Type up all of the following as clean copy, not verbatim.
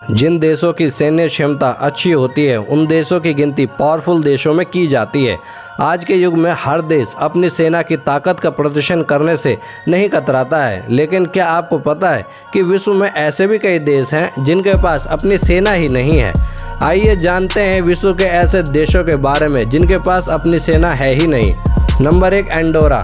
जिन देशों की सैन्य क्षमता अच्छी होती है उन देशों की गिनती पावरफुल देशों में की जाती है। आज के युग में हर देश अपनी सेना की ताकत का प्रदर्शन करने से नहीं कतराता है, लेकिन क्या आपको पता है कि विश्व में ऐसे भी कई देश हैं जिनके पास अपनी सेना ही नहीं है। आइए जानते हैं विश्व के ऐसे देशों के बारे में जिनके पास अपनी सेना है ही नहीं। Number 1, Andorra.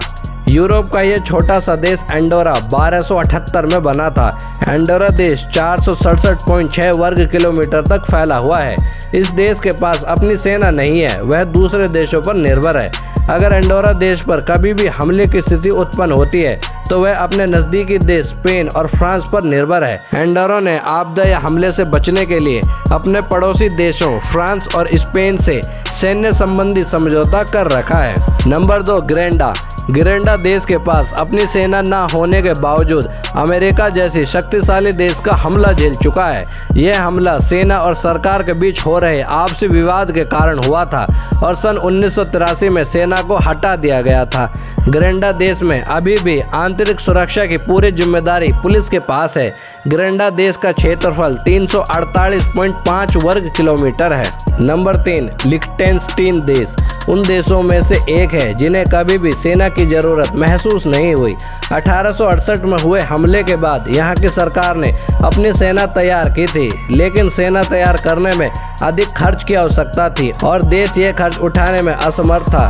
यूरोप का यह छोटा सा देश एंडोरा 1278 में बना था। एंडोरा देश 467.6 वर्ग किलोमीटर तक फैला हुआ है। इस देश के पास अपनी सेना नहीं है, वह दूसरे देशों पर निर्भर है। अगर एंडोरा देश पर कभी भी हमले की स्थिति उत्पन्न होती है तो वह अपने नज़दीकी देश स्पेन और फ्रांस पर निर्भर है। एंडोरा ने आपदा या हमले से बचने के लिए अपने पड़ोसी देशों फ्रांस और स्पेन से सैन्य संबंधी समझौता कर रखा है। नंबर 2, ग्रेनडा। ग्रेनडा देश के पास अपनी सेना न होने के बावजूद अमेरिका जैसी शक्तिशाली देश का हमला झेल चुका है। यह हमला सेना और सरकार के बीच हो रहे आपसी विवाद के कारण हुआ था और सन 1983 में सेना को हटा दिया गया था। ग्रेनडा देश में अभी भी आंतरिक सुरक्षा की पूरी जिम्मेदारी पुलिस के पास है। ग्रेनडा देश का क्षेत्रफल 348.5 वर्ग किलोमीटर है। नंबर 3, लिechtenstein देश उन देशों में से एक है जिन्हें कभी भी सेना की जरूरत महसूस नहीं हुई। 1868 में हुए हमले के बाद यहाँ की सरकार ने अपनी सेना तैयार की थी, लेकिन सेना तैयार करने में अधिक खर्च की आवश्यकता थी और देश ये खर्च उठाने में असमर्थ था।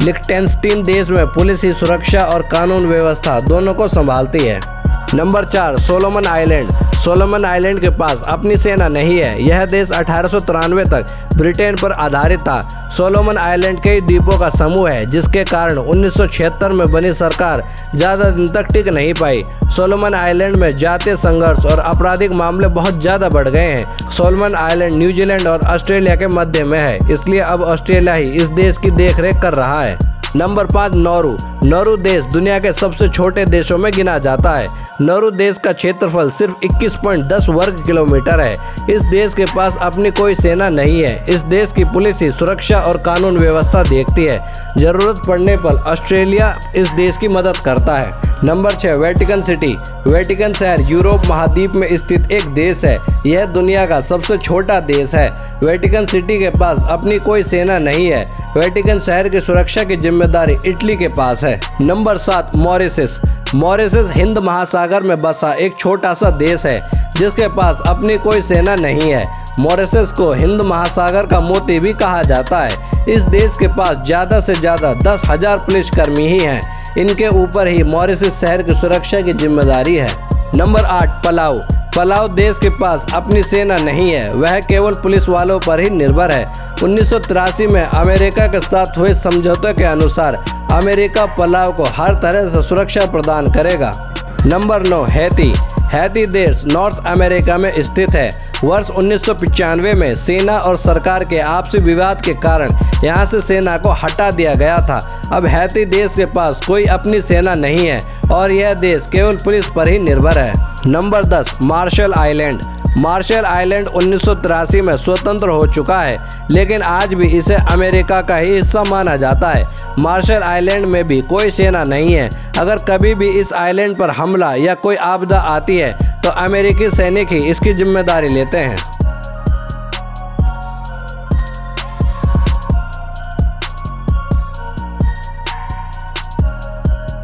लिechtenstein देश में पुलिस ही सुरक्षा और कानून व्यवस्था दोनों को संभालती है। Number 4, Solomon island. Solomon island के पास अपनी सेना नहीं है। यह देश 1893 तक ब्रिटेन पर आधारित था। सोलोमन आइलैंड कई द्वीपों का समूह है, जिसके कारण 1976 में बनी सरकार ज़्यादा दिन तक टिक नहीं पाई। सोलोमन आइलैंड में जातीय संघर्ष और आपराधिक मामले बहुत ज़्यादा बढ़ गए हैं। सोलोमन आइलैंड न्यूजीलैंड और ऑस्ट्रेलिया के मध्य में है, इसलिए अब ऑस्ट्रेलिया ही इस देश की देखरेख कर रहा है। Number 5, Nauru. नौरू देश दुनिया के सबसे छोटे देशों में गिना जाता है। नौरू देश का क्षेत्रफल सिर्फ 21.10 वर्ग किलोमीटर है। इस देश के पास अपनी कोई सेना नहीं है। इस देश की पुलिस ही सुरक्षा और कानून व्यवस्था देखती है। जरूरत पड़ने पर ऑस्ट्रेलिया इस देश की मदद करता है। Number 6, Vatican city. वेटिकन शहर यूरोप महाद्वीप में स्थित एक देश है। यह दुनिया का सबसे छोटा देश है। वेटिकन सिटी के पास अपनी कोई सेना नहीं है। वेटिकन शहर की सुरक्षा की जिम्मेदारी इटली के पास है। Number 7, Mauritius. मॉरिशस हिंद महासागर में बसा एक छोटा सा देश है जिसके पास अपनी कोई सेना नहीं है। मॉरिशस को हिंद महासागर का मोती भी कहा जाता है। इस देश के पास ज़्यादा से ज़्यादा 10,000 पुलिसकर्मी ही हैं। इनके ऊपर ही मॉरिशस शहर की सुरक्षा की जिम्मेदारी है। Number 8, Palau. पलाऊ देश के पास अपनी सेना नहीं है, वह केवल पुलिस वालों पर ही निर्भर है। 1983 में अमेरिका के साथ हुए समझौते के अनुसार अमेरिका पलाऊ को हर तरह से सुरक्षा प्रदान करेगा। Number 9, Haiti. हैती देश नॉर्थ अमेरिका में स्थित है। वर्ष 1995 में सेना और सरकार के आपसी विवाद के कारण यहाँ से सेना को हटा दिया गया था। अब हैती देश के पास कोई अपनी सेना नहीं है और यह देश केवल पुलिस पर ही निर्भर है। Number 10, Marshall Island. Marshall Island 1983 में स्वतंत्र हो चुका है, लेकिन आज भी इसे अमेरिका का ही हिस्सा माना जाता है। मार्शल आइलैंड में भी कोई सेना नहीं है। अगर कभी भी इस आइलैंड पर हमला या कोई आपदा आती है तो अमेरिकी सैनिक ही इसकी जिम्मेदारी लेते हैं।